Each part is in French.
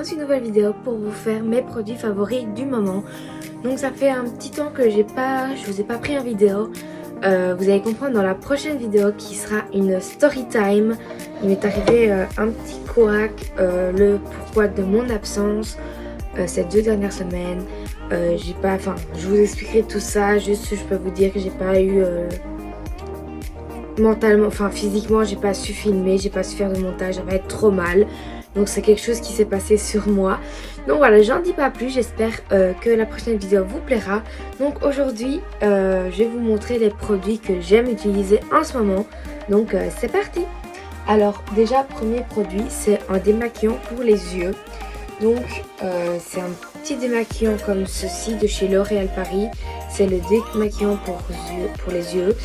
dans une nouvelle vidéo pour vous faire mes produits favoris du moment. Donc ça fait un petit temps que je vous ai pas pris en vidéo. Vous allez comprendre dans la prochaine vidéo qui sera une story time. Il m'est arrivé un petit couac, le pourquoi de mon absence ces 2 dernières semaines. Je vous expliquerai tout ça, juste je peux vous dire que j'ai pas eu mentalement, physiquement j'ai pas su filmer, j'ai pas su faire de montage, ça va être trop mal. Donc c'est quelque chose qui s'est passé sur moi. Donc voilà, j'en dis pas plus, j'espère que la prochaine vidéo vous plaira. Donc aujourd'hui, je vais vous montrer les produits que j'aime utiliser en ce moment. Donc c'est parti. Alors déjà, premier produit, c'est un démaquillant pour les yeux. Donc c'est un petit démaquillant comme ceci de chez L'Oréal Paris. C'est le démaquillant pour les yeux.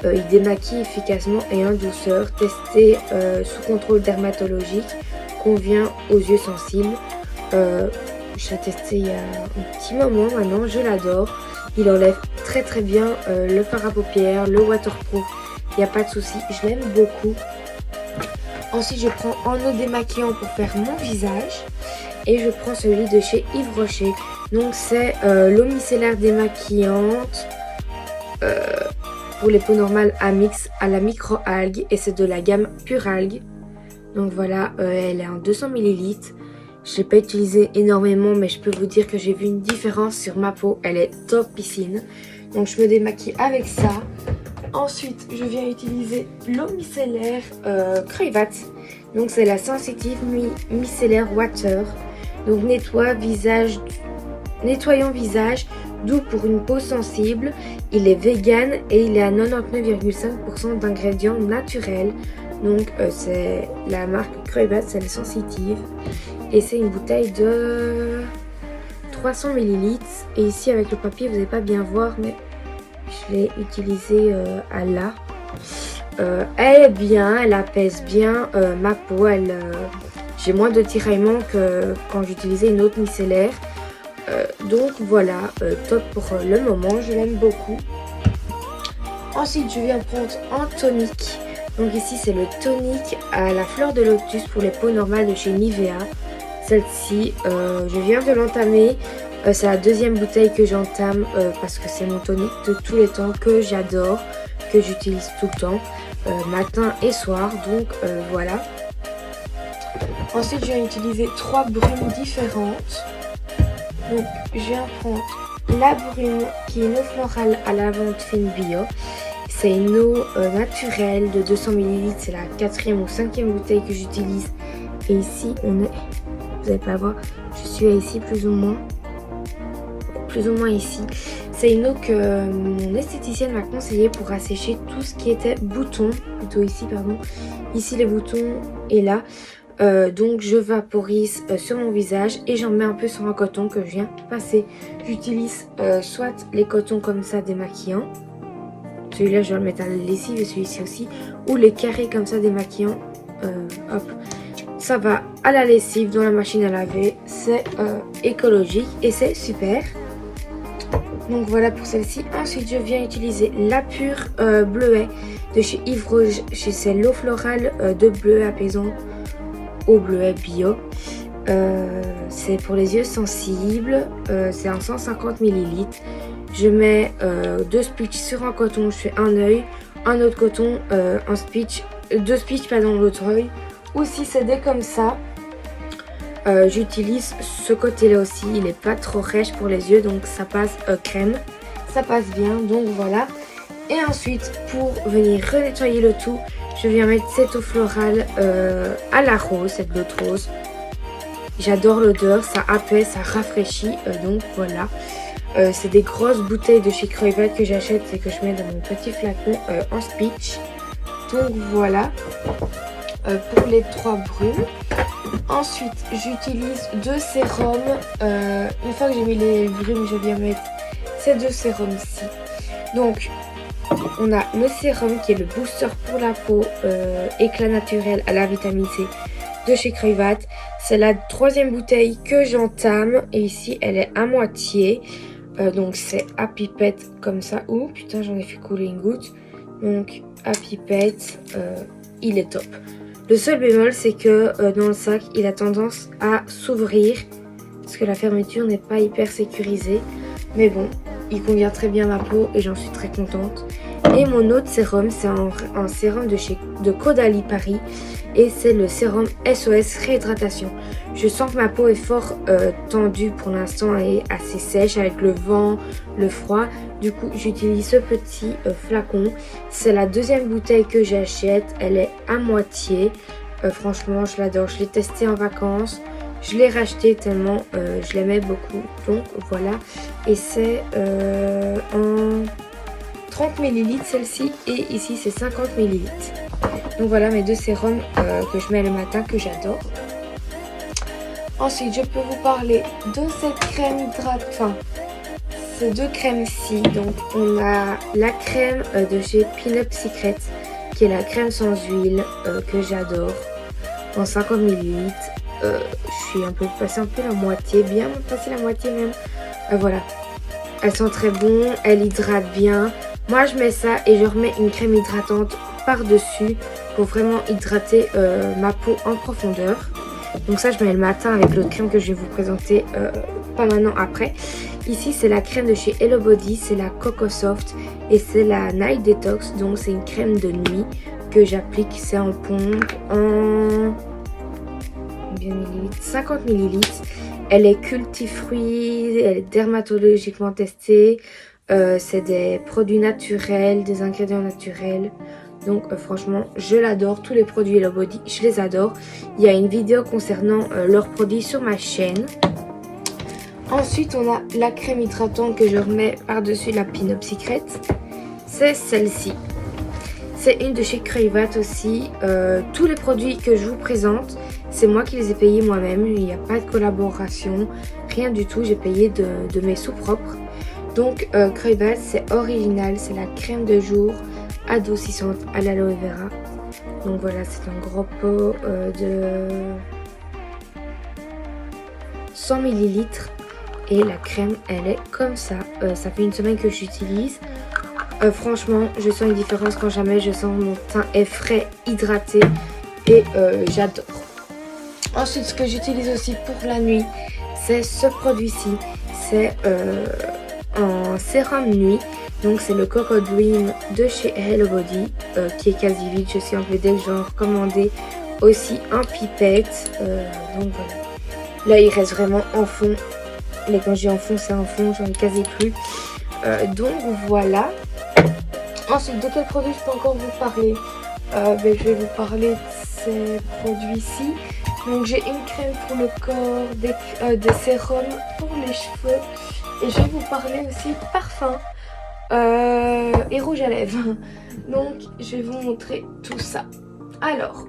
Il démaquille efficacement et en douceur, testé sous contrôle dermatologique, convient aux yeux sensibles. J'ai testé il y a un petit moment maintenant, je l'adore. Il enlève très très bien le fard à paupières, le waterproof, il n'y a pas de souci, je l'aime beaucoup. Ensuite je prends un eau démaquillant pour faire mon visage et je prends celui de chez Yves Rocher. Donc c'est l'eau micellaire démaquillante pour les peaux normales à mix à la micro-algue et c'est de la gamme Pure Algue. Donc voilà, elle est en 200 ml. Je ne l'ai pas utilisée énormément, mais je peux vous dire que j'ai vu une différence sur ma peau. Elle est top piscine. Donc je me démaquille avec ça. Ensuite, je viens utiliser l'eau micellaire Crayvat. Donc c'est la Sensitive Micellaire Water. Donc nettoyant visage, doux pour une peau sensible. Il est vegan et il est à 99,5% d'ingrédients naturels. Donc c'est la marque Crayvat, c'est le Sensitive. Et c'est une bouteille de 300 ml. Et ici avec le papier, vous n'allez pas bien voir, mais je l'ai utilisée à là. Elle est bien, elle apaise bien ma peau. J'ai moins de tiraillements que quand j'utilisais une autre micellaire. Donc voilà, top pour le moment, je l'aime beaucoup. Ensuite, je viens prendre un tonique. Donc ici, c'est le tonique à la fleur de lotus pour les peaux normales de chez Nivea. Celle-ci, je viens de l'entamer. C'est la 2e bouteille que j'entame parce que c'est mon tonique de tous les temps que j'adore, que j'utilise tout le temps, matin et soir. Donc voilà. Ensuite, je viens utiliser 3 brumes différentes. Donc, je viens prendre la brume qui est une eau florale à lavande fine bio. C'est une eau naturelle de 200 ml. C'est la 4e ou 5e bouteille que j'utilise. Et ici, on est... Vous n'allez pas voir. Je suis ici plus ou moins ici. C'est une eau que mon esthéticienne m'a conseillé pour assécher tout ce qui était boutons. Plutôt ici, pardon. Ici, les boutons et là. Donc je vaporise sur mon visage et j'en mets un peu sur un coton que je viens passer. J'utilise soit les cotons comme ça démaquillants, celui-là je vais le mettre à la lessive et celui-ci aussi, ou les carrés comme ça démaquillants. Hop, ça va à la lessive dans la machine à laver, c'est écologique et c'est super. Donc voilà pour celle-ci. Ensuite je viens utiliser la Pure Bleuet de chez Yves Rocher. C'est l'eau florale de bleuet apaisant au bleuet bio. C'est pour les yeux sensibles. C'est en 150 ml. Je mets 2 spitch sur un coton, je fais un œil, un autre coton, un spitch, 2 spitch l'autre œil. Ou si c'est des comme ça, j'utilise ce côté-là aussi. Il n'est pas trop rêche pour les yeux, donc ça passe crème. Ça passe bien, donc voilà. Et ensuite, pour venir renettoyer le tout, je viens mettre cette eau florale à la rose, cette l'eau de rose. J'adore l'odeur, ça apaise, ça rafraîchit, donc voilà. C'est des grosses bouteilles de chez Crayvat que j'achète et que je mets dans mon petit flacon en spitch. Donc voilà, pour les 3 brumes. Ensuite, j'utilise 2 sérums. Une fois que j'ai mis les brumes, je viens mettre ces 2 sérums-ci. Donc, on a le sérum qui est le booster pour la peau, éclat naturel à la vitamine C de chez Crayvat. C'est la 3e bouteille que j'entame et ici elle est à moitié. Donc c'est à pipette comme ça. Ouh putain, j'en ai fait couler une goutte. Donc à pipette, il est top. Le seul bémol, c'est que dans le sac, il a tendance à s'ouvrir parce que la fermeture n'est pas hyper sécurisée. Mais bon, il convient très bien à ma peau et j'en suis très contente. Et mon autre sérum, c'est un sérum de Caudalie Paris et c'est le sérum SOS Réhydratation. Je sens que ma peau est fort tendue pour l'instant et assez sèche avec le vent, le froid. Du coup, j'utilise ce petit flacon. C'est la deuxième bouteille que j'achète. Elle est à moitié. Franchement, je l'adore. Je l'ai testé en vacances. Je l'ai racheté tellement je l'aimais beaucoup. Donc voilà. Et c'est en 30 ml celle-ci. Et ici, c'est 50 ml. Donc voilà mes deux sérums que je mets le matin que j'adore. Ensuite, je peux vous parler de cette crème hydratante. Enfin, ces deux crèmes-ci. Donc on a la crème de chez Pin-Up Secret qui est la crème sans huile que j'adore en 50 ml. Je suis un peu passée un peu la moitié, bien passée la moitié même. Voilà, elle sent très bon, elle hydrate bien. Moi je mets ça et je remets une crème hydratante par-dessus pour vraiment hydrater ma peau en profondeur. Donc ça je mets le matin avec l'autre crème que je vais vous présenter pas maintenant après. Ici c'est la crème de chez Hello Body, c'est la Coco Soft et c'est la Night Detox. Donc c'est une crème de nuit que j'applique, c'est en pompe en 50 ml. Elle est cultifruit, elle est dermatologiquement testée. C'est des produits naturels, des ingrédients naturels. Donc franchement, je l'adore. Tous les produits Hello Body, je les adore. Il y a une vidéo concernant leurs produits sur ma chaîne. Ensuite, on a la crème hydratante que je remets par-dessus la Pin-Up Secret. C'est celle-ci. C'est une de chez Crayvat aussi. Tous les produits que je vous présente, c'est moi qui les ai payés moi-même. Il n'y a pas de collaboration, rien du tout. J'ai payé de mes sous propres. Donc Crayvat, c'est original. C'est la crème de jour adoucissante à l'aloe vera. Donc voilà, c'est un gros pot de 100 ml. Et la crème, elle est comme ça. Ça fait une semaine que j'utilise. Franchement, je sens une différence quand jamais je sens mon teint est frais, hydraté. Et j'adore. Ensuite, ce que j'utilise aussi pour la nuit, c'est ce produit-ci. C'est un sérum nuit. Donc c'est le Coco Dream de chez Hello Body qui est quasi vide. Je suis en train de j'en recommandé aussi un pipette. Donc voilà. Là il reste vraiment en fond. Et quand j'ai en fond, c'est en fond, j'en ai quasi plus. Donc voilà. Ensuite, de quel produit je peux encore vous parler? Je vais vous parler de ces produits-ci. Donc j'ai une crème pour le corps, des sérums pour les cheveux. Et je vais vous parler aussi de parfum. Et rouge à lèvres. Donc je vais vous montrer tout ça. Alors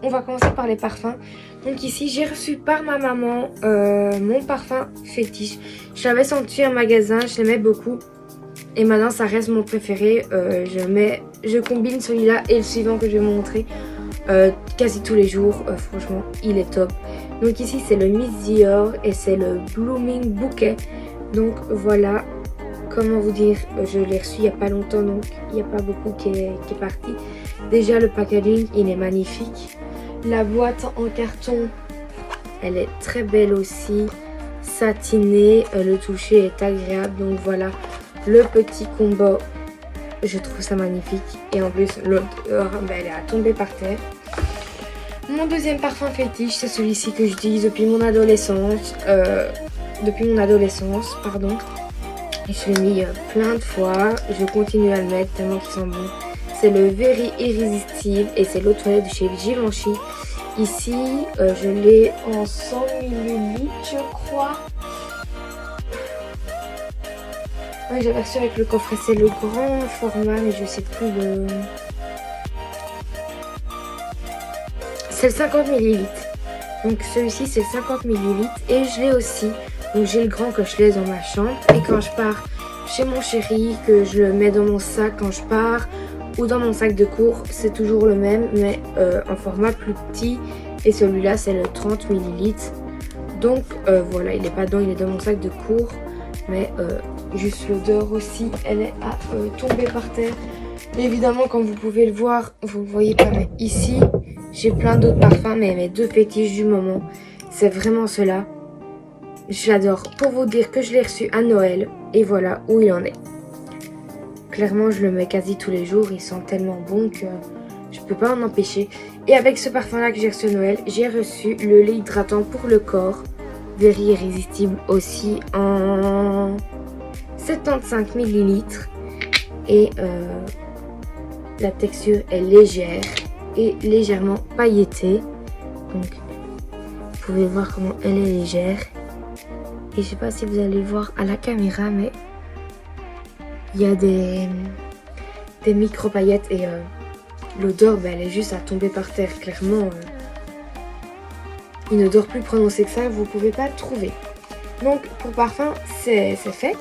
on va commencer par les parfums. Donc ici j'ai reçu par ma maman mon parfum fétiche. Je l'avais senti en magasin, je l'aimais beaucoup. Et maintenant ça reste mon préféré. Je combine celui-là et le suivant que je vais vous montrer quasi tous les jours. Franchement il est top. Donc ici c'est le Miss Dior et c'est le Blooming Bouquet. Donc voilà. Comment vous dire, je l'ai reçu il n'y a pas longtemps, donc il n'y a pas beaucoup qui est parti. Déjà le packaging, il est magnifique. La boîte en carton, elle est très belle aussi. Satinée, le toucher est agréable. Donc voilà, le petit combo, je trouve ça magnifique. Et en plus, l'odeur, elle est à tomber par terre. Mon deuxième parfum fétiche, c'est celui-ci que j'utilise depuis mon adolescence. Pardon. Je l'ai mis plein de fois, je continue à le mettre tellement qu'il sent bon. C'est le Very Irrésistible et c'est l'eau de toilette de chez Givenchy. Ici, je l'ai en 100 ml, je crois. Ouais, j'avais reçu avec le coffret, c'est le grand format, mais je sais plus le... C'est le 50 ml. Donc celui-ci, c'est le 50 ml et je l'ai aussi. Donc j'ai le grand que je laisse dans ma chambre et quand je pars chez mon chéri, que je le mets dans mon sac quand je pars ou dans mon sac de cours, c'est toujours le même mais en format plus petit et celui-là c'est le 30 ml. Donc voilà, il n'est pas dedans, il est dans mon sac de cours mais juste l'odeur aussi, elle est à tomber par terre. Mais évidemment comme vous pouvez le voir, vous ne le voyez pas mais ici, J'ai plein d'autres parfums, mais mes 2 fétiches du moment, c'est vraiment ceux-là. J'adore. Pour vous dire que je l'ai reçu à Noël, et voilà où il en est. Clairement, je le mets quasi tous les jours, il sent tellement bon que je peux pas en empêcher. Et avec ce parfum-là que j'ai reçu à Noël, j'ai reçu le lait hydratant pour le corps, Very Irrésistible aussi, en 75 ml. Et la texture est légère et légèrement pailletée. Donc, vous pouvez voir comment elle est légère. Et je sais pas si vous allez voir à la caméra, mais il y a des micro paillettes et l'odeur, elle est juste à tomber par terre. Clairement, une odeur plus prononcée que ça, vous pouvez pas trouver. Donc pour parfum, c'est fait.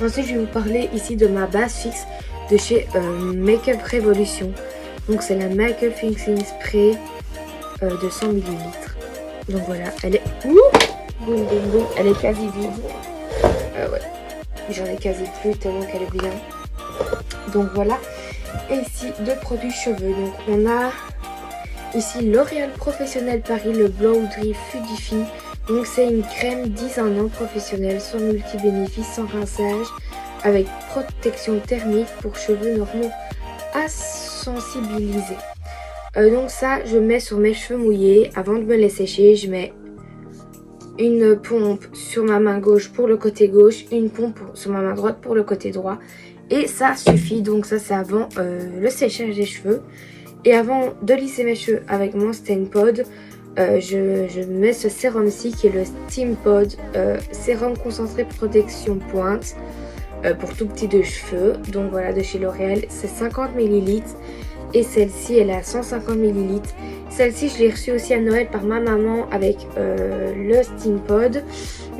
Ensuite, je vais vous parler ici de ma base fixe de chez Makeup Revolution. Donc c'est la Makeup Fixing Spray de 100 ml. Donc voilà, elle est... boum, boum, boum, elle est quasi vide. Ouais, j'en ai quasi plus tellement qu'elle est bien. Donc voilà. Et ici, 2 produits cheveux. Donc on a ici L'Oréal Professionnel Paris, le Blow Dry Fudify. Donc c'est une crème 10 en an professionnelle, sans multi-bénéfices, sans rinçage, avec protection thermique pour cheveux normaux à sensibiliser. Donc ça, je mets sur mes cheveux mouillés. Avant de me les sécher, je mets une pompe sur ma main gauche pour le côté gauche, une pompe sur ma main droite pour le côté droit. Et ça suffit, donc ça c'est avant le séchage des cheveux. Et avant de lisser mes cheveux avec mon Stain Pod, je mets ce sérum-ci qui est le Steam Pod, sérum concentré protection pointe pour tout petit de cheveux. Donc voilà, de chez L'Oréal, c'est 50 ml. Et celle-ci, elle est à 150 ml. Celle-ci, je l'ai reçue aussi à Noël par ma maman avec le Steam Pod,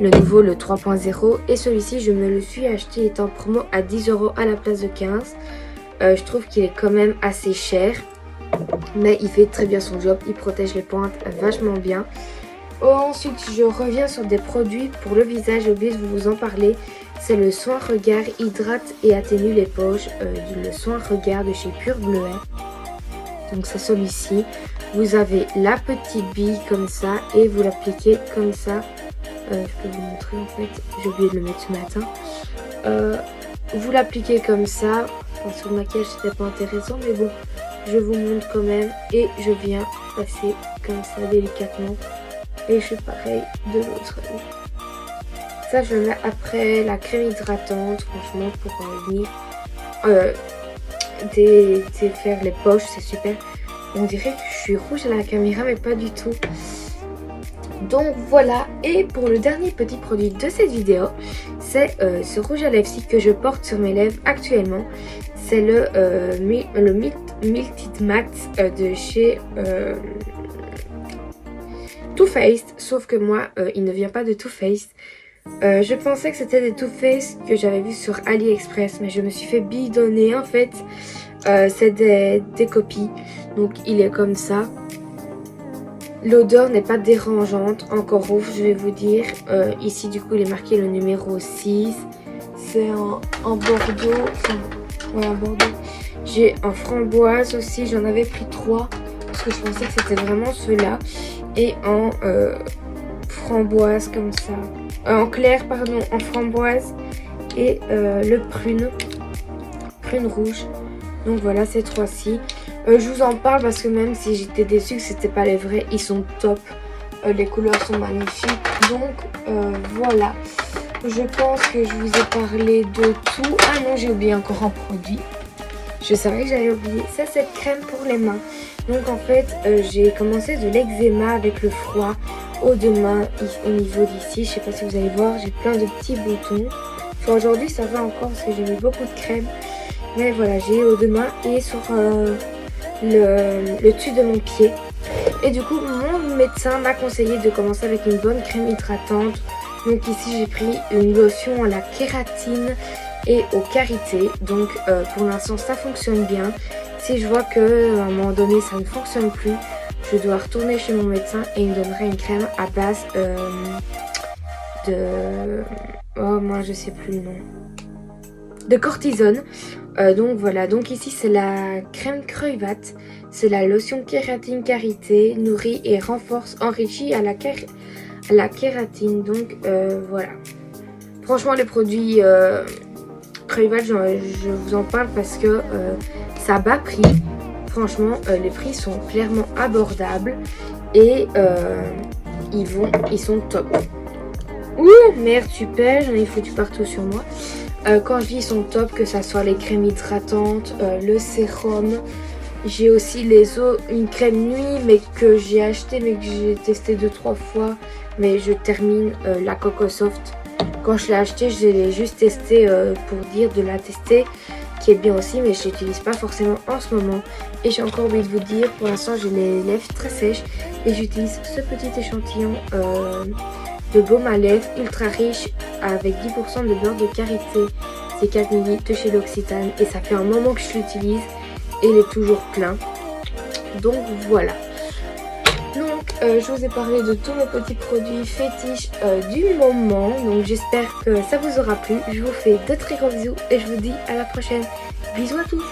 le nouveau, le 3.0. Et celui-ci, je me le suis acheté étant promo à 10 € à la place de 15. Je trouve qu'il est quand même assez cher, mais il fait très bien son job. Il protège les pointes vachement bien. Ensuite, je reviens sur des produits pour le visage. J'ai oublié de vous en parler. C'est le soin regard, hydrate et atténue les poches. Le soin regard de chez Pure Bleuet. Donc c'est celui-ci. Vous avez la petite bille comme ça et vous l'appliquez comme ça. Je peux vous montrer en fait. J'ai oublié de le mettre ce matin. Vous l'appliquez comme ça. Enfin, sur le maquillage c'était pas intéressant, mais bon, je vous montre quand même. Et je viens passer comme ça délicatement. Et je fais pareil de l'autre. Ça, je le mets après la crème hydratante, franchement, pour venir défaire les poches, c'est super. On dirait que je suis rouge à la caméra, mais pas du tout. Donc voilà, et pour le dernier petit produit de cette vidéo, c'est ce rouge à lèvres-ci que je porte sur mes lèvres actuellement. C'est le Milk Matte de chez Too Faced, sauf que moi, il ne vient pas de Too Faced. Je pensais que c'était des Too Faced que j'avais vu sur AliExpress, mais je me suis fait bidonner en fait. C'est des copies, donc il est comme ça. L'odeur n'est pas dérangeante, encore ouf, je vais vous dire. Ici du coup il est marqué le numéro 6. C'est en Bordeaux, enfin, ouais, en Bordeaux. J'ai en framboise aussi, j'en avais pris 3 parce que je pensais que c'était vraiment ceux-là. Et en framboise comme ça. En clair, pardon, en framboise. Et le prune rouge. Donc voilà, ces 3-ci. Je vous en parle parce que même si j'étais déçue que c'était pas les vrais, ils sont top. Les couleurs sont magnifiques. Donc voilà. Je pense que je vous ai parlé de tout. Ah non, j'ai oublié encore un produit. Je savais que j'allais oublier. C'est cette crème pour les mains. Donc en fait, j'ai commencé de l'eczéma avec le froid au deux mains au niveau d'ici. Je sais pas si vous allez voir, j'ai plein de petits boutons. Enfin, aujourd'hui ça va encore parce que j'ai mis beaucoup de crème. Mais voilà, j'ai au deux mains et sur le dessus de mon pied. Et du coup, mon médecin m'a conseillé de commencer avec une bonne crème hydratante. Donc ici, j'ai pris une lotion à la kératine et au karité. Donc pour l'instant, ça fonctionne bien. Si je vois qu'à un moment donné, ça ne fonctionne plus, je dois retourner chez mon médecin et il me donnerait une crème à base de... Oh, moi, je sais plus le nom. de cortisone. Donc voilà, donc ici c'est la crème Kruivat, c'est la lotion kératine karité, nourrit et renforce, enrichie à la kératine. Donc voilà, franchement les produits Kruivat, je vous en parle parce que ça a bas prix. Franchement les prix sont clairement abordables et ils sont top. Ouh merde, super, j'en ai foutu partout sur moi. Quand je dis ils sont top, que ça soit les crèmes hydratantes, le sérum. J'ai aussi les eaux, une crème nuit mais que j'ai acheté mais que j'ai testé 2-3 fois. Mais je termine la Coco Soft. Quand je l'ai acheté, je l'ai juste testé pour dire de la tester, qui est bien aussi, mais je l'utilise pas forcément en ce moment. Et j'ai encore oublié de vous dire, pour l'instant j'ai les lèvres très sèches et j'utilise ce petit échantillon de baume à lèvres ultra riche avec 10% de beurre de karité. C'est 4 ml de chez L'Occitane et ça fait un moment que je l'utilise et il est toujours plein. Donc voilà. Donc je vous ai parlé de tous mes petits produits fétiches du moment. Donc j'espère que ça vous aura plu. Je vous fais de très gros bisous et je vous dis à la prochaine. Bisous à tous.